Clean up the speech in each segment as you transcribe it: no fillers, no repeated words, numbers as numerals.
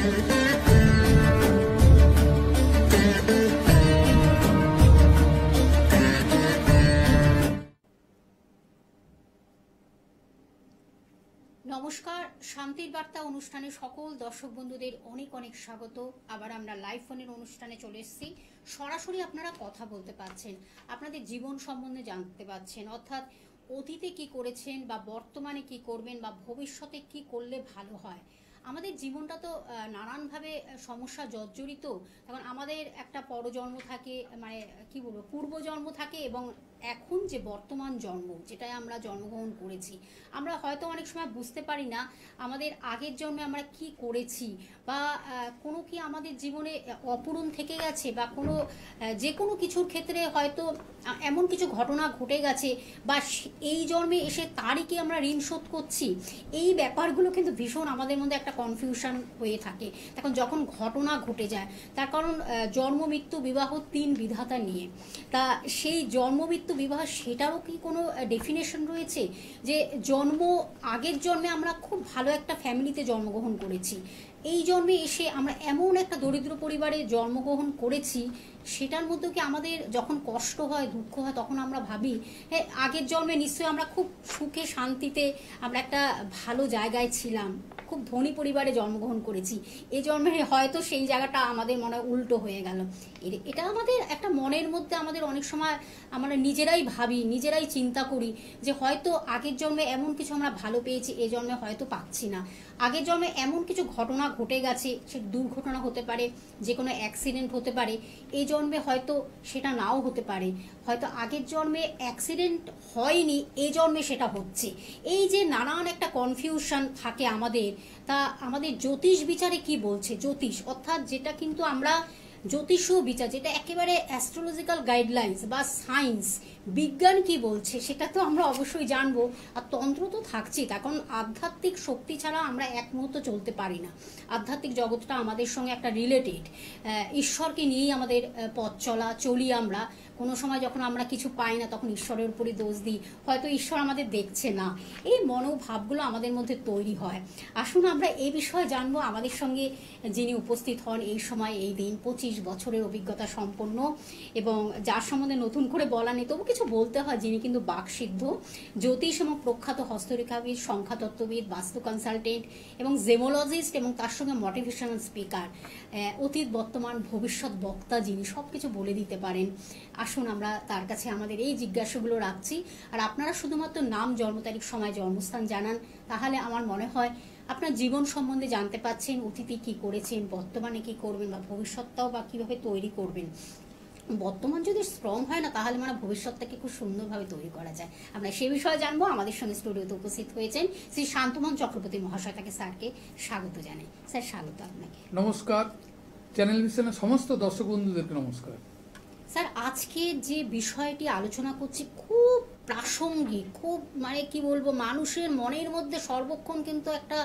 নমস্কার, শান্তির বার্তা অনুষ্ঠানে সকল দর্শক বন্ধুদের অনেক অনেক স্বাগত। আবার আমরা লাইভ ফোনের অনুষ্ঠানে চলে এসেছি। সরাসরি আপনারা কথা বলতে পারছেন, আপনাদের জীবন সম্বন্ধে জানতে পারছেন, অর্থাৎ অতীতে কি করেছেন বা বর্তমানে কি করবেন বা ভবিষ্যতে কি করলে ভালো হয়। আমাদের জীবনটা তো নানানভাবে সমস্যা জর্জরিত। তখন আমাদের একটা পরজন্ম থাকে, মানে কি বলবো, পূর্বজন্ম থাকে, এবং এখন যে বর্তমান জন্ম, যেটায় আমরা জন্মগ্রহণ করেছি, আমরা হয়তো অনেক সময় বুঝতে পারি না আমাদের আগের জন্মে আমরা কি করেছি, বা কোনো কি আমাদের জীবনে অপূরণ থেকে গেছে, বা কোনো যে কোনো কিছুর ক্ষেত্রে হয়তো এমন কিছু ঘটনা ঘটে গেছে, বা এই জন্মে এসে তারই কি আমরা ঋণ শোধ করছি। এই ব্যাপারগুলো কিন্তু ভীষণ আমাদের মধ্যে একটা কনফিউশন হয়ে থাকে তখন যখন ঘটনা ঘটে যায়। তার কারণ জন্ম মৃত্যু বিবাহ 3 বিধাতা নিয়ে। তা সেই জন্ম মৃত্যু বিবাহ, সেটারও কি কোনো ডেফিনেশন রয়েছে যে জন্ম, আগের জন্মে আমরা খুব ভালো একটা ফ্যামিলিতে জন্মগ্রহণ করেছি, এই জন্মে এসে আমরা এমন একটা দরিদ্র পরিবারে জন্মগ্রহণ করেছি, সেটার মধ্যে কি আমাদের যখন কষ্ট হয়, দুঃখ হয়, তখন আমরা ভাবি হ্যাঁ আগের জন্মে নিশ্চয়ই আমরা খুব সুখে শান্তিতে আমরা একটা ভালো জায়গায় ছিলাম, খুব ধনী পরিবারে জন্মগ্রহণ করেছি, এই জন্মে হয়তো সেই জায়গাটা আমাদের মনে হয় উল্টো হয়ে গেল। এটা আমাদের একটা মনের মধ্যে আমাদের অনেক সময় আমরা নিজেরাই ভাবি, নিজেরাই চিন্তা করি যে হয়তো আগের জন্মে এমন কিছু আমরা ভালো পেয়েছি, এই জন্মে হয়তো পাচ্ছি না। আগের জন্মে এমন কিছু ঘটনা ঘটে গেছে, সে দুর্ঘটনা হতে পারে, যে কোনো অ্যাক্সিডেন্ট হতে পারে, এই জন্মে হয়তো সেটা নাও হতে পারে। হয়তো আগের জন্মে অ্যাক্সিডেন্ট হয়নি, এই জন্মে সেটা হচ্ছে। এই যে নানান একটা কনফিউশন থাকে আমাদের, তা আমাদের জ্যোতিষ বিচারে কি বলছে, জ্যোতিষ অর্থাৎ যেটা কিন্তু আমরা জ্যোতিষীয় বিচার, যেটা একেবারে অ্যাস্ট্রোলজিক্যাল গাইডলাইন্স বা সায়েন্স, বিজ্ঞান কি বলছে সেটা তো আমরা অবশ্যই জানবো। আর তন্ত্র তো থাকছেই, কারণ আধ্যাত্মিক শক্তি ছাড়া আমরা এক মুহূর্ত চলতে পারি না। আধ্যাত্মিক জগৎটা আমাদের সঙ্গে একটা রিলেটেড, ঈশ্বরকে নিয়েই আমাদের পথ চলি আমরা। কোনো সময় যখন আমরা কিছু পাই না, তখন ঈশ্বরের উপরই দোষ দিই, হয়তো ঈশ্বর আমাদের দেখছে না। এই মনোভাবগুলো আমাদের মধ্যে তৈরি হয়। আসুন আমরা এই বিষয়ে জানবো। আমাদের সঙ্গে যিনি উপস্থিত হন এই সময়, এই দিন, 25 বছরের অভিজ্ঞতা সম্পন্ন, এবং যার সম্বন্ধে নতুন করে বলা নেই, তবু কিছু বলতে হয়, যিনি কিন্তু বাকসিদ্ধ, জ্যোতিষ এবং প্রখ্যাত হস্তরেখাবিদ, সংখ্যাতত্ত্ববিদ, বাস্তু কনসালটেন্ট এবং জেমোলজিস্ট, এবং তার সঙ্গে মোটিভেশনাল স্পিকার, অতীত বর্তমান ভবিষ্যৎ বক্তা, যিনি সব কিছু বলে দিতে পারেন। আসুন আমরা তার কাছে আমাদের এই জিজ্ঞাসাগুলো রাখছি। আর আপনারা শুধুমাত্র নাম, জন্ম তারিখ, সময়, জন্মস্থান জানান, তাহলে আমার মনে হয় আপনার জীবন সম্বন্ধে জানতে পাচ্ছেন, অতীতে কি করেছেন, বর্তমানে কি করবেন, বা ভবিষ্যৎটাও বা কিভাবে তৈরি করবেন। বর্তমান যদি স্ট্রং হয় না, তাহলে মানে ভবিষ্যৎটাকে খুব সুন্দরভাবে তৈরি করা যায়। আমরা সে বিষয়ে জানবো। আমাদের সঙ্গে স্টুডিওতে উপস্থিত হয়েছেন শ্রী শান্তমন চক্রবর্তী মহাশয়, তাকে স্যারকে স্বাগত জানাই। স্যার, স্বাগত আপনাকে। নমস্কার, চ্যানেল ভিশনের সমস্ত দর্শক বন্ধুদেরকে নমস্কার। স্যার, আজকে যে বিষয়টি আলোচনা করছি খুব প্রাসঙ্গিক, খুব মানে কি বলবো, মানুষের মনের মধ্যে সর্বক্ষণ কিন্তু একটা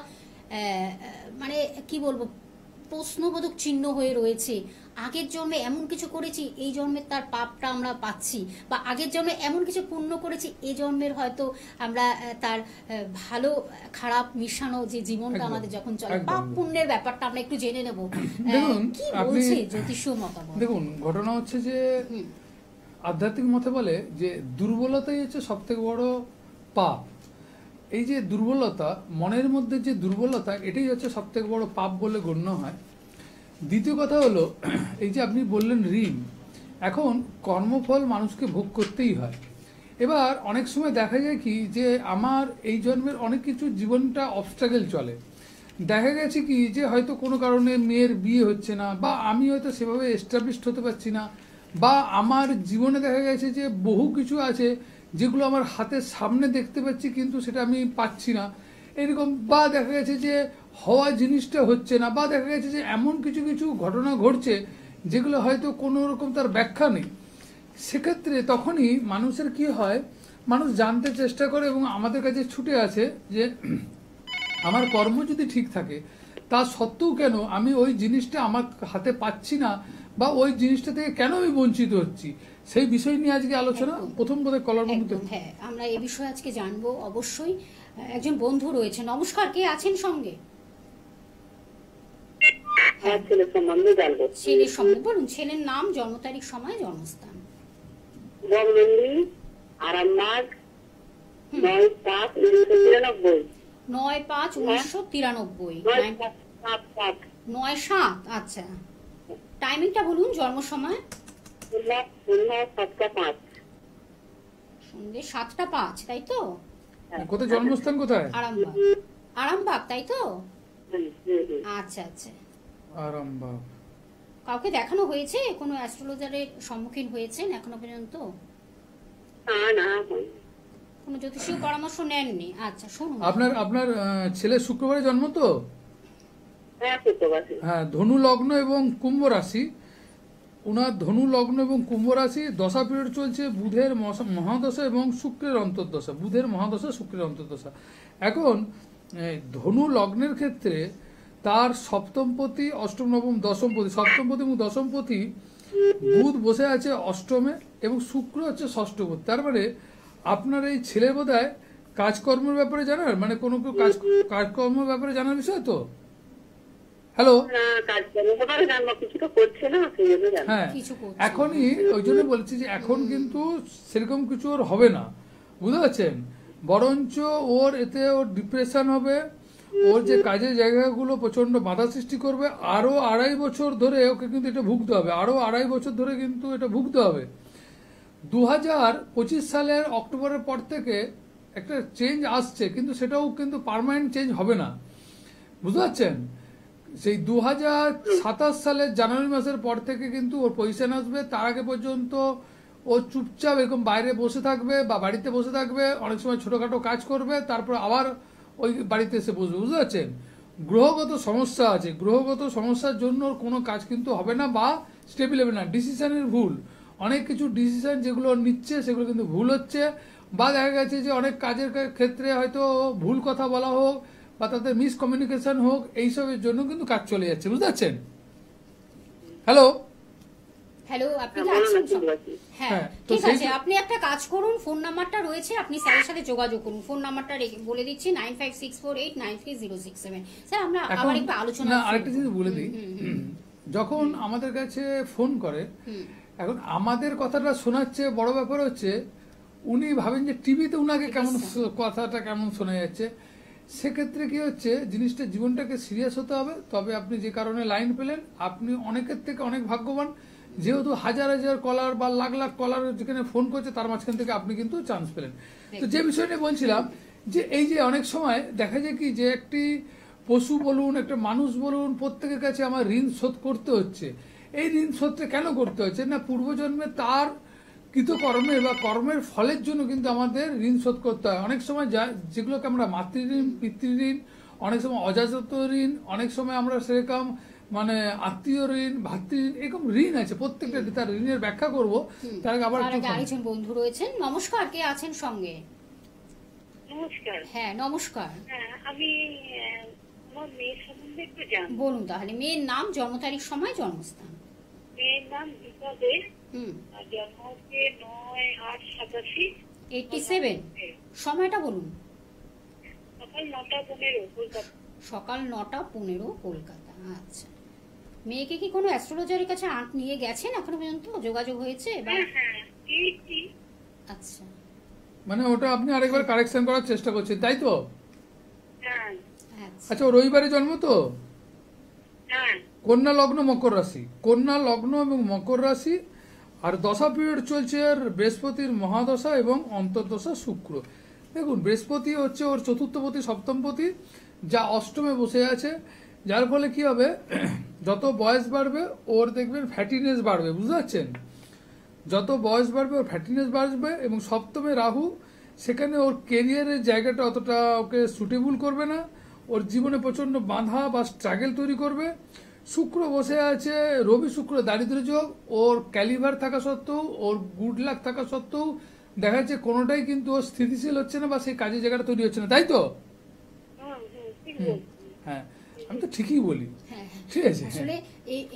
মানে কি বলবো, প্রশ্নবোধক চিহ্ন হয়ে রয়েছে। আগের জন্মে এমন কিছু করেছি, এই জন্মের তার পাপটা আমরা পাচ্ছি, বা আগের জন্মে এমন কিছু পুণ্য করেছি, এই জন্মের হয়তো আমরা তার ভালো খারাপ মিশানো যে জীবনটা আমাদের যখন চলে, পাপ পুণ্যের ব্যাপারটা আমরা একটু জেনে নেব। কি বলছে জ্যোতিষীয় মতামত? দেখুন, ঘটনা হচ্ছে যে আধ্যাত্মিক মতে বলে যে দুর্বলতাই হচ্ছে সব থেকে বড় পাপ। এই যে দুর্বলতা, মনের মধ্যে যে দুর্বলতা, এটাই হচ্ছে সব থেকে বড় পাপ বলে গণ্য হয়। দ্বিতীয় কথা হলো, এই যে আপনি বললেন ঋণ, এখন কর্মফল মানুষকে ভোগ করতেই হয়। এবার অনেক সময় দেখা যায় কি যে আমার এই জন্মের অনেক কিছু জীবনটা অবস্ট্রাগল চলে। দেখা গেছে কি যে হয়তো কোনো কারণে মেয়ের বিয়ে হচ্ছে না, বা আমি হয়তো সেভাবে এস্টাবলিশড হতে পারছি না, বা আমার জীবনে দেখা গেছে যে বহু কিছু আছে যেগুলো আমার হাতের সামনে দেখতে পাচ্ছি কিন্তু সেটা আমি পাচ্ছি না, এরকম। বা দেখা গেছে যে হওয়া জিনিসটা হচ্ছে না, বা দেখা গেছে যে এমন কিছু কিছু ঘটনা ঘটছে যেগুলো হয়তো কোনো রকম তার ব্যাখ্যা নেই। সেক্ষেত্রে তখনই মানুষের কি হয়, মানুষ জানতে চেষ্টা করে এবং আমাদের কাছে ছুটে আসে যে আমার কর্ম যদি ঠিক থাকে, তা সত্ত্বেও কেন আমি ওই জিনিসটা আমার হাতে পাচ্ছি না, বা ওই জিনিসটা থেকে কেন আমি বঞ্চিত হচ্ছি, সেই বিষয় নিয়ে আজকে আলোচনা। প্রথম বোধহয় কলার বন্ধু। হ্যাঁ, আমরা এই বিষয়ে আজকে জানবো। অবশ্যই একজন বন্ধু রয়েছে। নমস্কার, কে আছেন সঙ্গে? হ্যাঁ ছেলের সম্বন্ধে জানবো। ছেলের সম্বন্ধে বলুন, ছেলের নাম, জন্ম তারিখ, সময়, জন্মস্থান। বগলন্দি, আরামবাগ, 9/5/1993। 9/5/1993। 9/7/7। 9/7। আচ্ছা, টাইমিংটা বলুন, জন্ম সময়। সন্ধ্যা 7টা 5। সন্ধ্যে 7টা 5, তাই তো? কোথায় জন্মস্থান কোথায়? আরামবাগ। আরামবাগ, তাই তো? হুম, হুম, হুম। আচ্ছা আচ্ছা। আরামবাগ। কাউকে দেখানো হয়েছে? কোনো অ্যাস্ট্রোলজারের সম্মুখীন হয়েছেন এখনো পর্যন্ত? না, কোনো জ্যোতিষীয় পরামর্শ নেননি? আচ্ছা, শুনুন। আপনার আপনার ছেলে শুক্রবারে জন্ম তো? হ্যাঁ, শুক্রবারে। হ্যাঁ, ধনু লগ্ন এবং কুম্ভ রাশি। ওনার ধনু লগ্ন এবং কুম্ভ রাশি, দশা পিরিয়ড চলছে বুধের মহাদশা এবং শুক্রের অন্তর্দশা। বুধের মহাদশা, শুক্রের অন্তর্দশা। এখন ধনু লগ্নের ক্ষেত্রে তার সপ্তমপতি, অষ্টম, নবম, দশমপতি, সপ্তমপতি এবং দশমপতি বুধ বসে আছে অষ্টমে এবং শুক্র হচ্ছে ষষ্ঠপতি। তার মানে আপনার এই ছেলে বোধহয় কাজকর্মের ব্যাপারে জানার, মানে কোনো কাজকর্মের ব্যাপারে জানার বিষয় তো? হ্যালো, না, কাজ করবো, কোথাও জানবো, কিছু তো করছে না, সেই জন্য জানবো। হ্যাঁ, কিছু করছে এখনই ওই জন্য বলছি যে এখন কিন্তু সেরকম কিছু ওর হবে না, বুঝতে পারছেন? বরঞ্চ ওর এতে ওর ডিপ্রেশন হবে, ওর যে কাজের জায়গাগুলো প্রচন্ড বাধা সৃষ্টি করবে। আরো 2.5 বছর ধরে ওকে কিন্তু এটা ভুগতে হবে, আরো 2.5 বছর ধরে কিন্তু এটা ভুগতে হবে। 2025 সালের অক্টোবরের পর থেকে একটা চেঞ্জ আসছে, কিন্তু সেটাও কিন্তু পার্মানেন্ট চেঞ্জ হবে না, বুঝতে পারছেন? সেই 2027 সালের জানুয়ারি মাসের পর থেকে কিন্তু ওর পজিশন আসবে। তার আগে পর্যন্ত ও চুপচাপ এরকম বাইরে বসে থাকবে বা বাড়িতে বসে থাকবে, অনেক সময় ছোটখাটো কাজ করবে, তারপর আবার ওই বাড়িতে এসে বসবে, বুঝতে পারছেন? গ্রহগত সমস্যা আছে, গ্রহগত সমস্যার জন্য ওর কোনো কাজ কিন্তু হবে না বা স্টেবল হবে না। ডিসিশনের ভুল, অনেক কিছু ডিসিশন যেগুলো ওর নিচ্ছে সেগুলো কিন্তু ভুল হচ্ছে, বা দেখা গেছে যে অনেক কাজের ক্ষেত্রে হয়তো ভুল কথা বলা হোক বা তাদের মিসকমিউনিকেশন হোক, এইসবের জন্য কিন্তু কাজ চলে যাচ্ছে, বুঝতে পারছেন? হ্যালো হ্যালো, আপনি কি হ্যাঁ, বলুন, আছেন? শুনতে পাচ্ছি। হ্যাঁ, হ্যাঁ, তো ঠিক সেই আছে। আপনি একটা কাজ করুন, ফোন নাম্বারটা রয়েছে, আপনি স্যারের সাথে যোগাযোগ করুন। ফোন নাম্বারটা বলে দিচ্ছি, 9564893067। স্যার, আমরা এখন আবার একটু আলোচনা না, আরেকটা জিনিস বলে দিই। যখন আমাদের কাছে ফোন করে, এখন আমাদের কথাটা শোনাচ্ছে, বড় ব্যাপার হচ্ছে উনি ভাবেন যে টিভিতে উনাকে কেমন কথাটা কেমন শোনা যাচ্ছে। সেক্ষেত্রে কি হচ্ছে, জিনিসটা জীবনটাকে সিরিয়াস হতে হবে। তবে আপনি যে কারণে লাইন পেলেন, আপনি অনেকের থেকে অনেক ভাগ্যবান, যেহেতু হাজার হাজার কলার বা লাখ লাখ কলার যেখানে ফোন করছে তার মাঝখান থেকে আপনি কিন্তু চান্স পেলেন। তো যে বিষয় নিয়ে বলছিলাম, যে এই যে অনেক সময় দেখা যায় কি যে একটি পশু বলুন, একটা মানুষ বলুন, প্রত্যেকের কাছে আমার ঋণ শোধ করতে হচ্ছে। এই ঋণ শোধটা কেন করতে হচ্ছে? না, পূর্বজন্মে তার কৃতকর্মের বা কর্মের ফলের জন্য কিন্তু আমাদের ঋণ শোধ করতে হয়। অনেক সময় যেগুলোকে আমরা মাতৃঋণ, পিতৃঋণ, অনেক সময় অযাচিত ঋণ, অনেক সময় আমরা সেরকম মানে আত্মীয় ঋণ, ভাতৃঋণ, এরকম ঋণ আছে। প্রত্যেকটা তার ঋণের ব্যাখ্যা করব, তার আগে আবার তার একটু আগে আরেকজন বন্ধু রয়েছেন। নমস্কার, কে আছেন সঙ্গে? নমস্কার। হ্যাঁ, নমস্কার। হ্যাঁ, আমি আমার মেয়ের সম্বন্ধে একটু জানবো। বলুন তাহলে, মেয়ের নাম, জন্ম তারিখ, সময়, জন্মস্থান। মেয়ের নাম দীপা দে, হুম, আর জন্ম হচ্ছে 9/8/87। 87। সময়টা বলুন। সকাল 9টা 15 কলকাতা। সকাল 9টা 15 কলকাতা। আচ্ছা, মেয়েকে কি কোনো অ্যাস্ট্রোলজারের কাছে নিয়ে গেছেন এখনো পর্যন্ত? যোগাযোগ হয়েছে বা? হ্যাঁ, হ্যাঁ, কি? আচ্ছা মানে ওটা আপনি আরেকবার কারেকশন করার চেষ্টা করছেন, তাই তো? হ্যাঁ, আচ্ছা। আচ্ছা, ও রবিবারে জন্ম তো? হ্যাঁ। কন্যা লগ্ন, মকর রাশি। কন্যা লগ্ন এবং মকর রাশি, আর দশা পিরিয়ড চলছে আর বৃহস্পতির মহাদশা এবং অন্তর্দশা শুক্র। দেখুন, বৃহস্পতি হচ্ছে ওর চতুর্থপতি, সপ্তমপতি, যা অষ্টমে বসে আছে। যার ফলে কি হবে, যত বয়স বাড়বে ওর দেখবেন ফ্যাটিনেস বাড়বে, বুঝতে পারছেন? যত বয়স বাড়বে ওর ফ্যাটিনেস বাড়বে, এবং সপ্তমে রাহু, সেখানে ওর কেরিয়ারের জায়গাটা অতটা ওকে সুটেবল করবে না, ওর জীবনে প্রচন্ড বাধা বা স্ট্রাগল তৈরি করবে। শুক্র বসে আছে, রবি শুক্র দারিদ্র্য যোগ, ওর ক্যালিভার থাকা সত্ত্বেও, ওর গুড লাক থাকা সত্ত্বেও দেখা যাচ্ছে কোনোটাই কিন্তু ওর স্থিতিশীল হচ্ছে না বা সেই কাজের জায়গাটা তৈরি হচ্ছে না, তাই তো? ঠিক বলছেন। হ্যাঁ, আমি তো ঠিকই বলি, হ্যাঁ, হ্যাঁ। ঠিক আছে? আসলে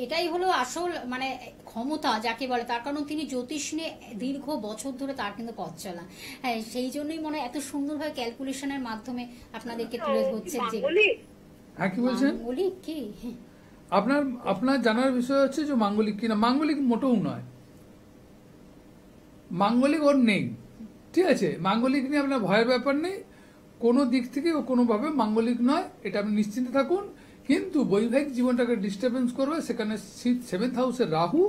এটাই হলো আসল মানে ক্ষমতা যাকে বলে, তার কারণ তিনি জ্যোতিষ নিয়ে দীর্ঘ বছর ধরে তার কিন্তু পথ চলা। হ্যাঁ, সেই জন্যই মনে হয় এত সুন্দরভাবে ক্যালকুলেশনের মাধ্যমে আপনাদেরকে তুলে ধরছেন যে বাঙালি? হ্যাঁ, কি বলছেন? বলি কি আপনার আপনার জানার বিষয় হচ্ছে যে মাঙ্গলিক কিনা। মাঙ্গলিক মোটেও নয়, মাঙ্গলিক ওর নেই, ঠিক আছে? মাঙ্গলিক নিয়ে আপনার ভয়ের ব্যাপার নেই, কোনো দিক থেকে ও কোনোভাবে মাঙ্গলিক নয়, এটা আপনি নিশ্চিন্তে থাকুন। কিন্তু বৈবাহিক জীবনটাকে ডিস্টার্বেন্স করবে, সেখানে 7th হাউসের রাহু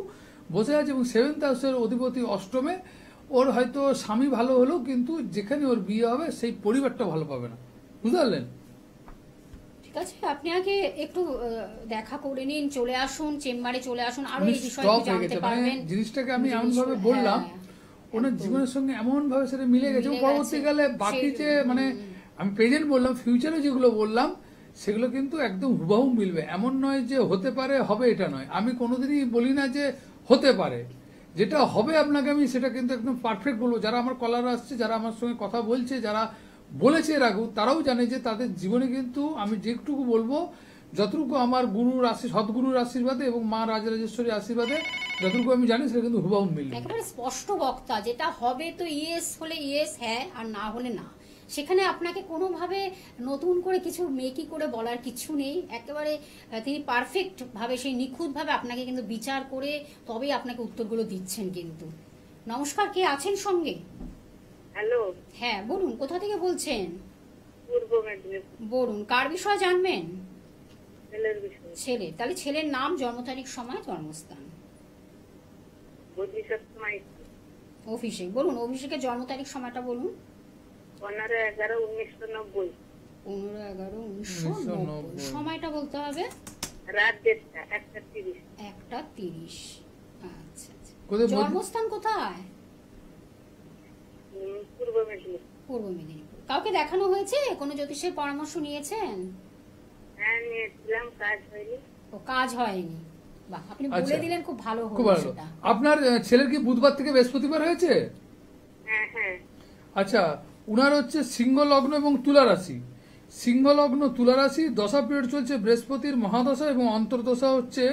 বসে আছে এবং 7th হাউসের অধিপতি অষ্টমে। ওর হয়তো স্বামী ভালো হলেও কিন্তু যেখানে ওর বিয়ে হবে সেই পরিবারটা ভালো পাবে না, বুঝতে পারলেন? ঠিক আছে, আপনি আগে একটু দেখা করে নিন, চলে আসুন চেম্বারে, চলে আসুন, আরো এই বিষয়ে স্টপ একটু হয়ে জানতে গেছে, মানে পারবেন। জিনিসটাকে আমি এমন ভাবে বললাম, ওনার জীবনের সঙ্গে এমন ভাবে সেটা মিলে গেছে। মিলে পরবর্তীকালে গেছে। বাকি যে মানে আমি প্রেজেন্ট বললাম, ফিউচারে যেগুলো বললাম সেগুলো কিন্তু একদম হুবহু মিলবে। এমন নয় যে হতে পারে হবে, এটা নয়। আমি কোনোদিনই বলি না যে হতে পারে, যেটা হবে আপনাকে আমি সেটা কিন্তু একদম পারফেক্ট বলবো। যারা আমার কলার আসছে, যারা আমার সঙ্গে কথা বলছে, যারা বলেছে এর আগেও, তারাও জানে যে তাদের জীবনে কিন্তু আমি যেটুকু বলবো, যতটুকু আমার গুরুর সদ্গুরুর আশীর্বাদে এবং মা রাজরাজেশ্বরীর আশীর্বাদে যতটুকু আমি জানি সেটা কিন্তু হুবহু মিলবে। একেবারে স্পষ্ট বক্তা, যেটা হবে তো ইয়েস হলে ইয়েস, হ্যাঁ, আর না হলে না। সেখানে আপনাকে কোনোভাবে নতুন করে কিছু মেকি করে বলার কিছু নেই। একেবারে তিনি পারফেক্ট ভাবে, সেই নিখুঁত ভাবে আপনাকে কিন্তু বিচার করে তবেই আপনাকে উত্তরগুলো দিচ্ছেন কিন্তু। নমস্কার, কে আছেন সঙ্গে? হ্যালো, হ্যাঁ বলুন, কোথা থেকে বলছেন? পূর্ব মেদিনীপুর। বলুন, কার বিষয়ে জানবেন? ছেলের বিষয়। ছেলে, তাহলে ছেলের নাম, জন্ম তারিখ, সময়, জন্মস্থান। 25 অভিষেক, বলুন অভিষেকের জন্ম তারিখ, সময়টা বলুন। 15/11/1990, 15/11/1990। সময়টা বলতে হবে রাত 1:30। 1:30। আচ্ছা আচ্ছা। কোথায় জন্মস্থান কোথায়? পূর্ব মেদিনীপুর। পূর্ব মেদিনীপুর। কাউকে দেখানো হয়েছে? কোনো জ্যোতিষের পরামর্শ নিয়েছেন? হ্যাঁ, নিয়েছিলাম, কাজ হয়নি। ও, কাজ হয়নি। বাহ, আপনি বলে আচ্ছা। দিলেন, খুব ভালো খুব হলো ভালো। সেটা। আপনার ছেলের কি বুধবার থেকে বৃহস্পতিবার হয়েছে? হ্যাঁ হ্যাঁ। আচ্ছা, উনার হচ্ছে সিংহ লগ্ন এবং তুলা রাশি। সিংহ লগ্ন তুলা রাশি, দশা পিরিয়ড চলছে বৃহস্পতির মহাদশা এবং অন্তর্দশা হচ্ছে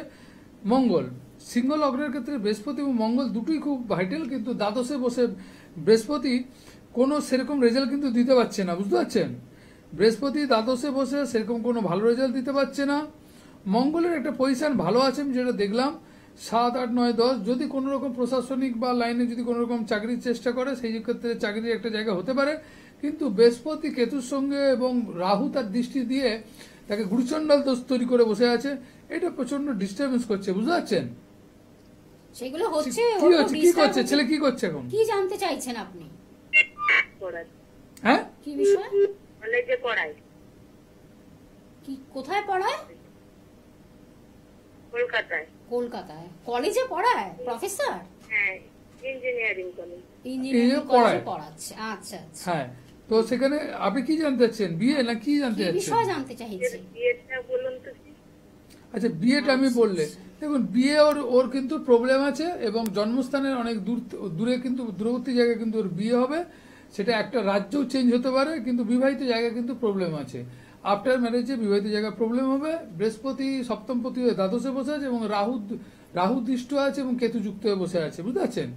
মঙ্গল। সিংহ লগ্নের ক্ষেত্রে বৃহস্পতি এবং মঙ্গল দুটোই খুব ভাইটাল, কিন্তু দ্বাদশে বসে বৃহস্পতি কোনো সেরকম রেজাল্ট কিন্তু দিতে পারছে না, বুঝতে পারছেন? বৃহস্পতি দ্বাদশে বসে সেরকম কোনো ভালো রেজাল্ট দিতে পারছে না। মঙ্গলের একটা পজিশন ভালো আছে, আমি যেটা দেখলাম 7, 8, 9, 10। যদি কোনো রকম প্রশাসনিক বা লাইনে যদি কোনো রকম চাকরির চেষ্টা করে, সেই ক্ষেত্রে চাকরির একটা জায়গা হতে পারে। কিন্তু বৃহস্পতি কেতুর সঙ্গে এবং রাহু তার দৃষ্টি দিয়ে তাকে গুরুচণ্ডাল দোষ তৈরি করে বসে আছে। এটা প্রচন্ড ডিস্টার্বেন্স করছে, বুঝতে পারছেন? সেগুলো হচ্ছে, কি ওর তো হচ্ছে, কি disturb করছে হচ্ছে। ছেলে, কি করছে এখন? কি জানতে চাইছেন আপনি? পড়াই, হ্যাঁ, কি বিষয়? কলেজে পড়াই, কি, কোথায় পড়ায়? কলকাতায়। কলকাতায় কলেজে পড়ায়, প্রফেসর? হ্যাঁ, ইঞ্জিনিয়ারিং কলেজ। ইঞ্জিনিয়ারিং কলেজে পড়াচ্ছে। আচ্ছা আচ্ছা। হ্যাঁ। তো সেখানে আপনি কি জানতে চাচ্ছেন, বিয়ে না কি জানতে কি চাচ্ছেন? বিষয় জানতে চাইছে? বিয়েটা বলুন তো কি? আচ্ছা, বিয়েটা আমি বললে দেখুন, বিয়ে ওর ওর কিন্তু প্রবলেম আছে এবং জন্মস্থানের অনেক দূরে কিন্তু দূরবর্তী জায়গায় কিন্তু ওর বিয়ে হবে। সেটা একটা রাজ্যও চেঞ্জ হতে পারে, কিন্তু বিবাহিত জায়গায় কিন্তু প্রবলেম আছে। আফটার ম্যারেজে বিবাহিত জায়গায় প্রবলেম হবে। বৃহস্পতি সপ্তমপতি হয়ে দ্বাদশে বসে আছে এবং রাহু দৃষ্ট আছে এবং কেতু যুক্ত হয়ে বসে আছে, বুঝতে পারছেন?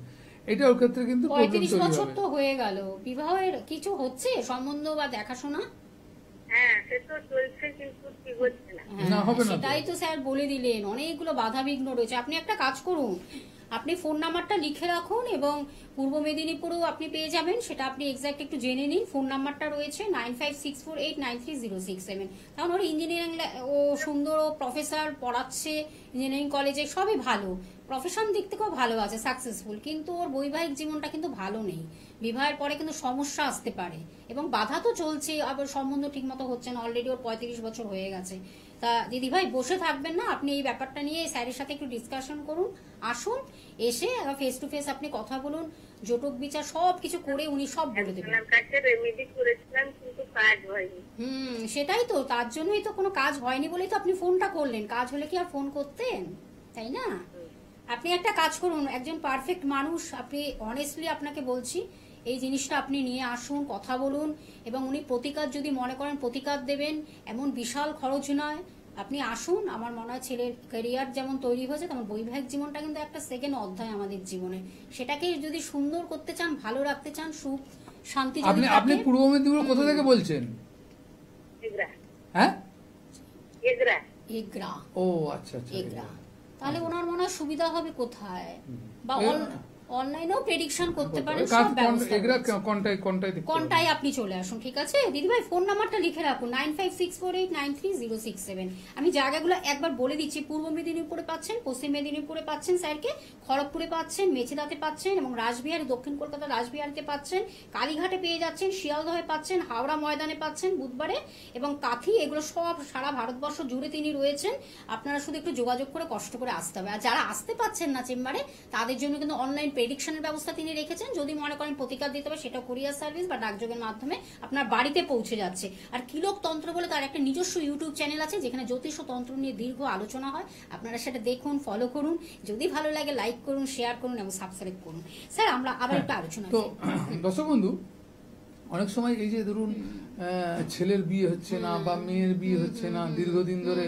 এটা ওর ক্ষেত্রে কিন্তু প্রবলেম 35 তৈরি বছর হবে। তো হয়ে গেল, বিবাহের কিছু হচ্ছে, সম্বন্ধ বা দেখাশোনা? হ্যাঁ, সে তো চলছে, কিন্তু কি হচ্ছে না। না, হবে না তো। সেটাই তো স্যার বলে দিলেন, অনেকগুলো বাধা বিঘ্ন রয়েছে। আপনি একটা কাজ করুন, আপনি ফোন নাম্বারটা লিখে রাখুন এবং পূর্ব মেদিনীপুরেও আপনি পেয়ে যাবেন, সেটা আপনি এক্সাক্ট একটু জেনে নিন। ফোন নাম্বারটা রয়েছে 9564893067। কারণ ওর ইঞ্জিনিয়ারিং, ও সুন্দর, ও প্রফেসর পড়াচ্ছে ইঞ্জিনিয়ারিং কলেজে, সবই ভালো, প্রফেশন দিক থেকেও ভালো আছে, সাকসেসফুল। কিন্তু ওর বৈবাহিক জীবনটা কিন্তু ভালো নেই। বিবাহের পরে কিন্তু সমস্যা আসতে পারে এবং বাধা তো চলছে, আবার সম্বন্ধ ঠিক মতো হচ্ছে না। অলরেডি ওর 35 বছর হয়ে গেছে। তা দিদি ভাই বসে থাকবেন না, আপনি এই ব্যাপারটা নিয়ে স্যারের সাথে একটু ডিসকাশন করুন। আসুন, এসে ফেস টু ফেস আপনি কথা বলুন, জটক বিচার সব কিছু করে উনি সব বলে দেবেন। ওনার কাছে রেমেডি করেছিলাম, কিন্তু কাজ হয়নি। সেটাই তো, তার জন্যই তো কোনো কাজ হয়নি বলেই তো আপনি ফোনটা করলেন। কাজ হলে কি আর ফোন করতেন, তাই না? আপনি একটা কাজ করুন, একজন পারফেক্ট মানুষ, আপনি অনেস্টলি আপনাকে বলছি, এই জিনিসটা আপনি নিয়ে আসুন, কথা বলুন, এবং উনি প্রতিকার যদি মনে করেন প্রতিকার দেবেন, এমন বিশাল খরচ নয়। আপনি আসুন, আমার মনে হয় ছেলের ক্যারিয়ার যেমন তৈরি হয়েছে, তেমন বৈবাহিক জীবনটা কিন্তু একটা সেকেন্ড অধ্যায় আমাদের জীবনে। সেটাকে যদি সুন্দর করতে চান, ভালো রাখতে চান, সুখ শান্তি যদি আপনি আপনি থাকে। পূর্ব মেদিনীপুর কোথা থেকে বলছেন? এগরা, হ্যাঁ, এগরা। এগরা। ও আচ্ছা আচ্ছা, এগরা। তাহলে ওনার মনে হয় সুবিধা হবে কোথায়, বা অনলাইনেও প্রেডিকশন করতে পারেন, সব ব্যবস্থা এগরা রয়েছে। কোনটাই কোনটায় আপনি চলে আসুন, ঠিক আছে দিদিভাই? ফোন নাম্বারটা লিখে রাখুন 9564893067। আমি জায়গাগুলো একবার বলে দিচ্ছি। পূর্ব মেদিনীপুরে পাচ্ছেন, পশ্চিম মেদিনীপুরে পাচ্ছেন স্যারকে, খড়গপুরে পাচ্ছেন, মেছেদাতে পাচ্ছেন, এবং রাসবিহারী, দক্ষিণ কলকাতা রাসবিহারীতে পাচ্ছেন, কালীঘাটে পেয়ে যাচ্ছেন, শিয়ালদহে পাচ্ছেন, হাওড়া ময়দানে পাচ্ছেন বুধবারে, এবং কাথি, এগুলো সব সারা ভারতবর্ষ জুড়ে তিনি রয়েছেন। আপনারা শুধু একটু যোগাযোগ করে কষ্ট করে আসতে হবে। আর যারা আসতে পাচ্ছেন না চেম্বারে, তাদের জন্য কিন্তু অনলাইন প্রেডিকশনের ব্যবস্থা তিনি রেখেছেন। যদি মনে করেন প্রতিকার দিতে হবে, সেটা কুরিয়ার সার্ভিস বা ডাকযোগের মাধ্যমে আপনার বাড়িতে পৌঁছে যাচ্ছে। আর কিলোক তন্ত্র বলে তার একটা নিজস্ব ইউটিউব চ্যানেল আছে, যেখানে জ্যোতিষ ও তন্ত্র নিয়ে দীর্ঘ আলোচনা হয়। আপনারা সেটা দেখুন, ফলো করুন, যদি ভালো লাগে লাইক করুন, শেয়ার করুন এবং সাবস্ক্রাইব করুন। স্যার আমরা আবার একটু আলোচনা তো দর্শক বন্ধু, অনেক সময় এই যে ধরুন ছেলের বিয়ে হচ্ছে না বা মেয়ের বিয়ে হচ্ছে না, দীর্ঘদিন ধরে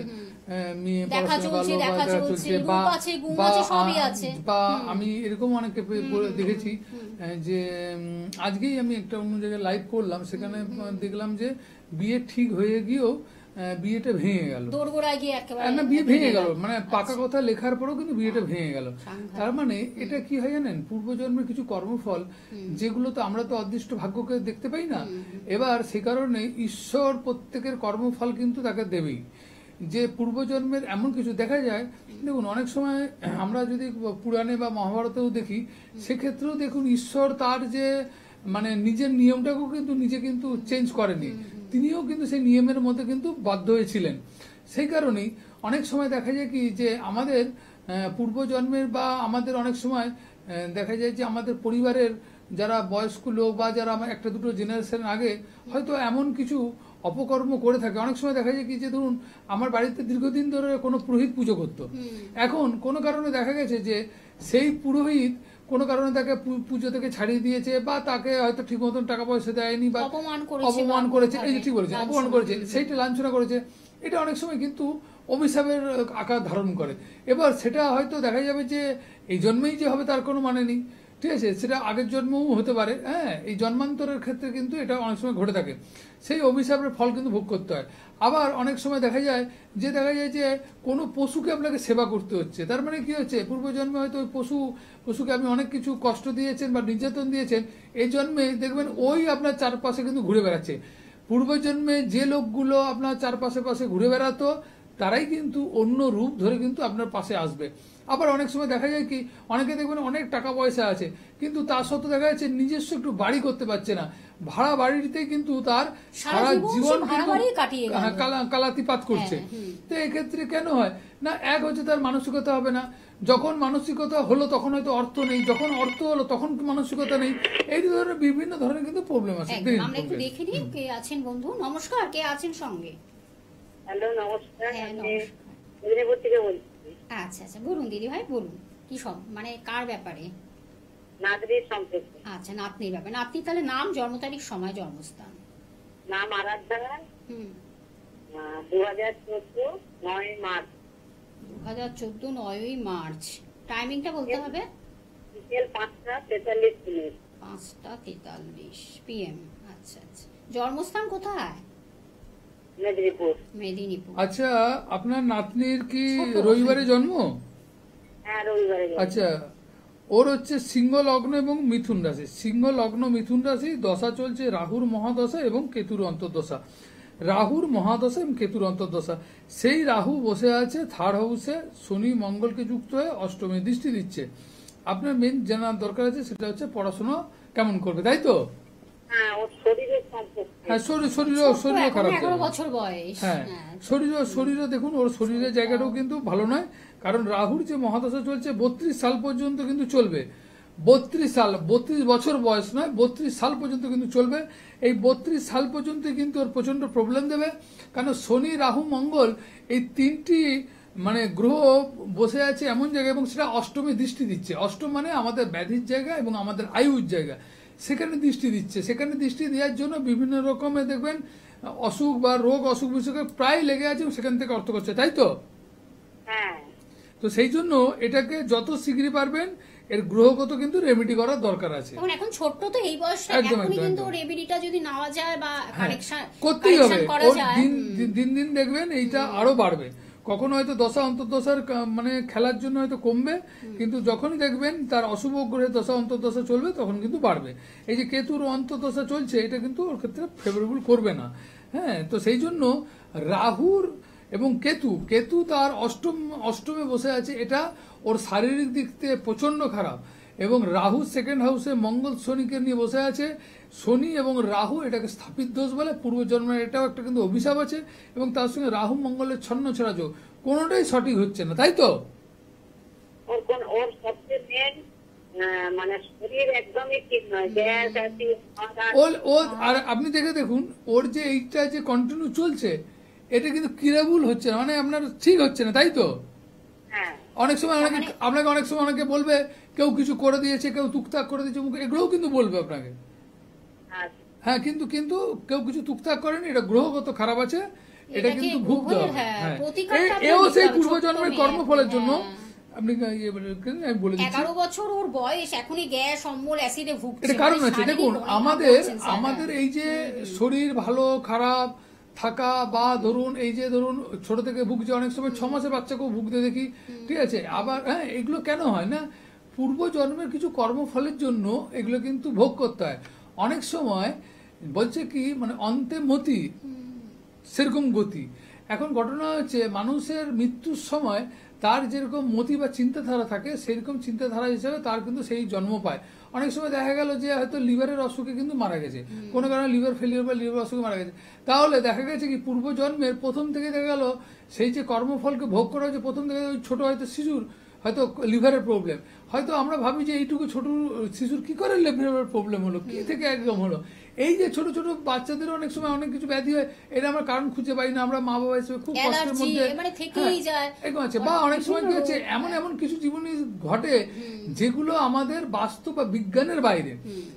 মেয়ে বা আমি এরকম অনেকে দেখেছি যে আজকেই আমি একটা অন্য জায়গায় লাইভ করলাম, সেখানে দেখলাম যে বিয়ে ঠিক হয়ে গিয়েও বিয়েটা ভেঙে গেল, না বিয়ে ভেঙে গেল, মানে পাকা কথা লেখার পরেও কিন্তু বিয়েটা ভেঙে গেল। তার মানে এটা কি হয় জানেন, পূর্বজন্মের কিছু কর্মফল, যেগুলো তো আমরা তো অদৃষ্ট ভাগ্যকে দেখতে পাই না। এবার সে কারণে ঈশ্বর প্রত্যেকের কর্মফল কিন্তু তাকে দেবেই। যে পূর্বজন্মের এমন কিছু দেখা যায়, দেখুন অনেক সময় আমরা যদি পুরাণে বা মহাভারতেও দেখি, সেক্ষেত্রেও দেখুন ঈশ্বর তার যে মানে নিজের নিয়মটাকেও কিন্তু নিজে কিন্তু চেঞ্জ করেনি, তিনিও কিন্তু সেই নিয়মের মধ্যে কিন্তু বাধ্য হয়েছিলেন। সেই কারণেই অনেক সময় দেখা যায় কি যে আমাদের পূর্বজন্মের বা আমাদের অনেক সময় দেখা যায় যে আমাদের পরিবারের যারা বয়স্ক লোক বা যারা আমার একটা দুটো জেনারেশন আগে হয়তো এমন কিছু অপকর্ম করে থাকে। অনেক সময় দেখা যায় কি যে ধরুন আমার বাড়িতে দীর্ঘদিন ধরে কোনো পুরোহিত পুজো করতো, এখন কোনো কারণে দেখা গেছে যে সেই পুরোহিত কোনো কারণে তাকে পুজো থেকে ছাড়িয়ে দিয়েছে, বা তাকে হয়তো ঠিক মতন টাকা পয়সা দেয়নি, বা অপমান করেছে, এই যে ঠিক বলেছে, অপমান করেছে, সেইটা লাঞ্ছনা করেছে। এটা অনেক সময় কিন্তু অভিশাপের আকার ধারণ করে। এবার সেটা হয়তো দেখা যাবে যে এই জন্মেই যে হবে তার কোনো মানে নেই, ঠিক আছে, সেটা আগের জন্মও হতে পারে। হ্যাঁ, এই জন্মান্তরের ক্ষেত্রে কিন্তু এটা অনেক সময় ঘটে থাকে, সেই অভিশাপের ফল কিন্তু ভোগ করতে হয়। আবার অনেক সময় দেখা যায় যে কোনো পশুকে আপনাকে সেবা করতে হচ্ছে, তার মানে কি হচ্ছে, পূর্বজন্মে হয়তো ওই পশুকে আপনি অনেক কিছু কষ্ট দিয়েছেন বা নির্যাতন দিয়েছেন, এই জন্মে দেখবেন ওই আপনার চারপাশে কিন্তু ঘুরে বেড়াচ্ছে। পূর্বজন্মে যে লোকগুলো আপনার চারপাশে ঘুরে বেড়াতো, তারাই কিন্তু অন্য রূপ ধরে কিন্তু আপনার পাশে আসবে। আবার অনেক সময় দেখা যায় কি, অনেকে দেখবেন অনেক টাকা পয়সা আছে, কিন্তু তার সত্ত্বেও দেখা যাচ্ছে নিজস্ব একটু বাড়ি করতে পারছে না, ভাড়া বাড়িতেই কিন্তু তার সারা জীবন কালাতিপাত করছে। তো এক্ষেত্রে কেন হয় না, এক হচ্ছে তার মানসিকতা হবে না, যখন মানসিকতা হলো তখন হয়তো অর্থ নেই, যখন অর্থ হলো তখন মানসিকতা নেই, এই ধরনের বিভিন্ন ধরনের কিন্তু প্রবলেম আছে। আমরা একটু দেখে নিই কে আছেন বন্ধু। নমস্কার, কে আছেন সঙ্গে? হ্যালো, নমস্কার, মেদিনীপুর থেকে বলছি। আচ্ছা আচ্ছা, বলুন দিদি ভাই, বলুন কি সব মানে কার ব্যাপারে? নাতনির সম্পর্কে। আচ্ছা, নাতনির ব্যাপারে। নাতনি তাহলে নাম, জন্ম তারিখ, সময়, জন্মস্থান? নাম আরাধ্যা, 2014 9 মার্চ। 2014 9 মার্চ। টাইমিংটা বলতে হবে? বিকেল 5:43 মিনিট। 5:43 PM। আচ্ছা আচ্ছা, জন্মস্থান কোথায়? মেদিনীপুর। আচ্ছা, আপনার নাতনির কি রবিবারে জন্ম? হ্যাঁ, রবিবারে। আচ্ছা, ওর হচ্ছে সিংহ লগ্ন এবং মিথুন রাশি। সিংহ লগ্ন মিথুন রাশি, দশা চলছে রাহুর মহাদশা এবং কেতুর অন্তর্দশা। রাহুর মহাদশা এবং কেতুর অন্তর্দশা। সেই রাহু বসে আছে থার্ড হাউসে, শনি মঙ্গলকে যুক্ত হয়ে অষ্টমী দৃষ্টি দিচ্ছে। আপনার মেন জানার দরকার আছে সেটা হচ্ছে পড়াশোনা কেমন করবে, তাই তো? হ্যাঁ, ওর শরীরের সম্পর্কে। হ্যাঁ, শরীরও খারাপ। 11 বছর বয়স। হ্যাঁ, শরীরও দেখুন, ওর শরীরের জায়গাটাও কিন্তু ভালো নয়, কারণ রাহুর যে মহাদশা চলছে 32 সাল পর্যন্ত কিন্তু চলবে। 32 বছর বয়স নয়, 32 সাল পর্যন্ত কিন্তু চলবে। এই 32 সাল পর্যন্ত কিন্তু ওর প্রচন্ড প্রবলেম দেবে, কারণ শনি রাহু মঙ্গল এই তিনটি মানে গ্রহ বসে আছে এমন জায়গায়, এবং সেটা অষ্টমী দৃষ্টি দিচ্ছে। অষ্টম মানে আমাদের ব্যাধির জায়গা এবং আমাদের আয়ুর জায়গা, সেখানে দৃষ্টি দিচ্ছে। সেখানে দৃষ্টি দেওয়ার জন্য বিভিন্ন রকমের দেখবেন অসুখ বা রোগ অসুখ বিসুখে প্রায় লেগে আছে, সেখান থেকে অর্থ করছে, তাই তো? হ্যাঁ। তো সেই জন্য এটাকে যত শীঘ্রই পারবেন এর গ্রহগত কিন্তু রেমেডি করার দরকার আছে। এখন ছোট্ট তো এই বয়সে, এখনই কিন্তু রেমেডিটা যদি নেওয়া যায় বা কানেকশন করতেই হবে, দিন দিন দেখবেন এইটা আরো বাড়বে। কখনো হয়তো দশা অন্তর্দশার মানে খেলার জন্য হয়তো কমবে, কিন্তু যখনই দেখবেন তার অশুভ গ্রহে দশা অন্তর্দশা চলবে তখন কিন্তু বাড়বে। এই যে কেতুর অন্তর্দশা চলছে এটা কিন্তু ওর ক্ষেত্রে ফেভারেবল করবে না। হ্যাঁ, তো সেই জন্য রাহুর এবং কেতু তার অষ্টমে বসে আছে, এটা ওর শারীরিক দিক থেকে প্রচন্ড খারাপ। এবং রাহু সেকেন্ড হাউসে মঙ্গল শনিকে নিয়ে বসে আছে। শনি এবং রাহু এটাকে স্থাপিত দোষ বলে, পূর্বজন্মের এটাও একটা কিন্তু অভিশাপ আছে। এবং তার সঙ্গে রাহু মঙ্গলের ছন্ন ছড়া যোগ, কোনোটাই সঠিক হচ্ছে না, তাই তো? ওর সবচেয়ে মেন মানে শরীর একদমই ঠিক নয়, গ্যাস অ্যাসিড আর আপনি দেখুন ওর যে এইটা যে কন্টিনিউ চলছে এটা কিন্তু কিরাবুল হচ্ছে না, মানে আপনার ঠিক হচ্ছে না, তাই তো? হ্যাঁ, অনেক সময় আপনাকে অনেক সময় অনেকে বলবে কেউ কিছু করে দিয়েছে, কেউ টুকটাক করে দিয়েছে, এগুলোও কিন্তু বলবে আপনাকে। হ্যাঁ, কিন্তু কেউ কিছু টুকটাক করেনি, এটা গ্রহগত খারাপ আছে, এটা কিন্তু ভুগতে হবে। হ্যাঁ, এও সেই পূর্বজন্মের কর্মফলের জন্য। আপনি আমি বলে দিচ্ছি 11 বছর ওর বয়স, এখনই গ্যাস অম্বল অ্যাসিডে ভুগছে। এটা কারণ আছে, দেখুন আমাদের এই যে শরীর ভালো খারাপ থাকা, বা ধরুন এই যে ধরুন ছোট থেকে ভুগছে, অনেক সময় 6 মাসের বাচ্চাকেও ভুগতে দেখি, ঠিক আছে? আবার হ্যাঁ, এগুলো কেন হয় না? পূর্বজন্মের কিছু কর্মফলের জন্য এগুলো কিন্তু ভোগ করতে হয়। অনেক সময় বলছে কি মানে অন্তে মতি সেরকম গতি। এখন ঘটনা হচ্ছে মানুষের মৃত্যুর সময় তার যেরকম মতি বা চিন্তাধারা থাকে সেরকম চিন্তাধারা হিসেবে তার কিন্তু সেই জন্ম পায়। অনেক সময় দেখা গেল যে হয়তো লিভারের অসুখে কিন্তু মারা গেছে, কোনো কারণে লিভার ফেলিয়ার বা লিভার অসুখে মারা গেছে, তাহলে দেখা গেছে কি পূর্বজন্মের প্রথম থেকে দেখা গেল সেই যে কর্মফলকে ভোগ করা হয়েছে প্রথম থেকে, ওই ছোট হয়তো শিশুর হয়তো লিভারের প্রবলেম, হয়তো আমরা ভাবি যে এইটুকু ছোট শিশুর কি করে লিভারের প্রবলেম হলো, কি থেকে একদম হলো। এই যে ছোট ছোট বাচ্চাদের অনেক সময় অনেক কিছু ব্যাধি হয়, এটা আমরা কারণ খুঁজে পাই না, আমরা মা বাবা হিসেবে খুব কষ্টের মধ্যে এরকম আছে। বা অনেক সময় কি হচ্ছে এমন কিছু জীবনী ঘটে যেগুলো আমাদের বাস্তব বা বিজ্ঞানের বাইরে।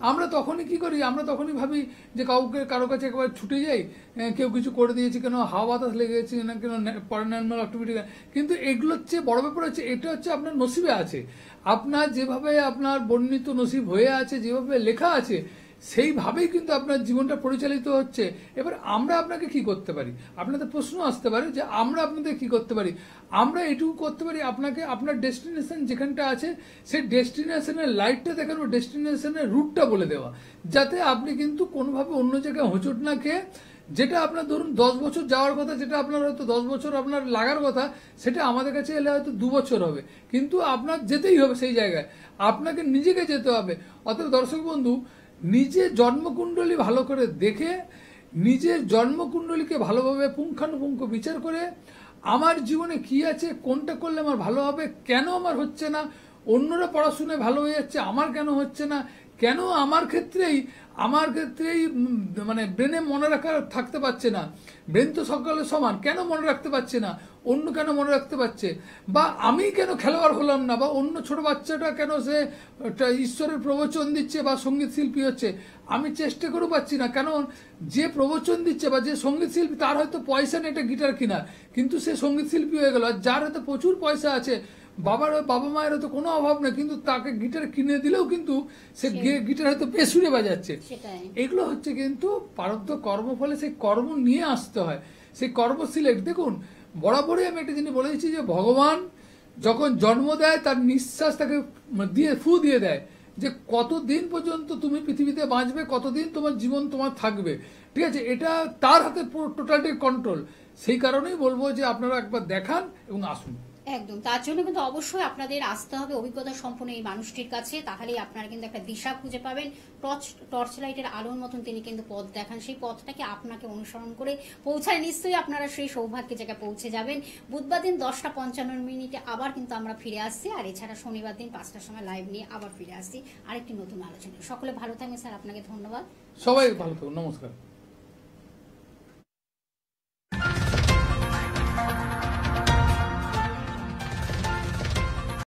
আমরা তখনই কি করি, আমরা তখনই ভাবি যে কারো কাছে একবার ছুটে যাই, কেউ কিছু করে দিয়েছে, কেন হাওয়া বাতাস লেগে গেছে না, কেন প্যারানর্মাল অ্যাক্টিভিটি। কিন্তু এগুলোর চেয়ে বড় ব্যাপার হচ্ছে এটা হচ্ছে আপনার নসিবে আছে, আপনার যেভাবে আপনার বর্ণিত নসিব হয়ে আছে, যেভাবে লেখা আছে সেইভাবেই কিন্তু আপনার জীবনটা পরিচালিত হচ্ছে। এবার আমরা আপনাকে কি করতে পারি? আপনাদের প্রশ্ন আসতে পারে যে আমরা আপনাদের কি করতে পারি? আমরা এটুকু করতে পারি, আপনাকে আপনার ডেস্টিনেশন যেখানটা আছে সেই ডেস্টিনেশনের লাইটটা দেখানো, ডেস্টিনেশনের রুটটা বলে দেওয়া, যাতে আপনি কিন্তু কোনোভাবে অন্য জায়গায় হোঁচট না খেয়ে, যেটা আপনার ধরুন 10 বছর যাওয়ার কথা, যেটা আপনার হয়তো 10 বছর আপনার লাগার কথা, সেটা আমাদের কাছে এলে হয়তো 2 বছর হবে, কিন্তু আপনার যেতেই হবে সেই জায়গায়, আপনাকে নিজেকে যেতে হবে। অতএব দর্শক বন্ধু, নিজের জন্মকুণ্ডলী ভালো করে দেখে, নিজের জন্মকুণ্ডলীকে ভালোভাবে পুঙ্খানুপুঙ্খ বিচার করে, আমার জীবনে কি আছে, কোনটা করলে আমার ভালো হবে, কেন আমার হচ্ছে না, অন্যরা পড়াশোনায় ভালো হয়ে যাচ্ছে, আমার কেন হচ্ছে না, কেন আমার ক্ষেত্রেই মানে ব্রেনে মনে রাখা থাকতে পারছে না, ব্রেন তো সকলের সমান, কেন মনে রাখতে পারছে না, অন্য কেন মনে রাখতে পারছে, বা আমি কেন খেলোয়াড় হলাম না, বা অন্য ছোট বাচ্চাটা কেন সে ঈশ্বরের প্রবচন দিচ্ছে বা সঙ্গীত শিল্পী হচ্ছে, আমি চেষ্টা করে পাচ্ছি না, কেন যে প্রবচন দিচ্ছে বা যে সঙ্গীত শিল্পী তার হয়তো পয়সা নেই একটা গিটার কেনার, কিন্তু সে সঙ্গীত শিল্পী হয়ে গেল। যার হয়তো প্রচুর পয়সা আছে, বাবা মায়ের হয়তো কোনো অভাব নেই, কিন্তু তাকে গিটার কিনে দিলেও কিন্তু সে গিটার হয়তো বেসুরে বাজাচ্ছে। এগুলো হচ্ছে কিন্তু প্রারব্ধ কর্মফলে সেই কর্ম নিয়ে আসতে হয়, সেই কর্ম সিলেক্ট। দেখুন বরাবরই আমি একটা জিনিস বলে দিচ্ছি যে ভগবান যখন জন্ম দেয় তার নিঃশ্বাস তাকে ফু দিয়ে দেয় যে কতদিন পর্যন্ত তুমি পৃথিবীতে বাঁচবে, কতদিন তোমার জীবন তোমার থাকবে, ঠিক আছে? এটা তার হাতে টোটালি কন্ট্রোল। সেই কারণেই বলবো যে আপনারা একবার দেখান এবং আসুন। একদম, তার জন্য কিন্তু অবশ্যই আপনাদের আসতে হবে অভিজ্ঞতা সম্পন্ন এই মানুষটির কাছে, তাহলেই আপনারা কিন্তু একটা দিশা খুঁজে পাবেন। টর্চ লাইটের আলোর মতন তিনি কিন্তু পথ দেখান, সেই পথটাকে আপনাকে অনুসরণ করে পৌঁছায়, নিশ্চয়ই আপনারা সেই সৌভাগ্যের জায়গায় পৌঁছে যাবেন। বুধবার দিন 10:55 আবার কিন্তু আমরা ফিরে আসছি, আর এছাড়া শনিবার দিন 5টার সময় লাইভ নিয়ে আবার ফিরে আসছি আরেকটি নতুন আলোচনা। সকলে ভালো থাকবেন স্যার, আপনাকে ধন্যবাদ। সবাই ভালো থাকুন, নমস্কার।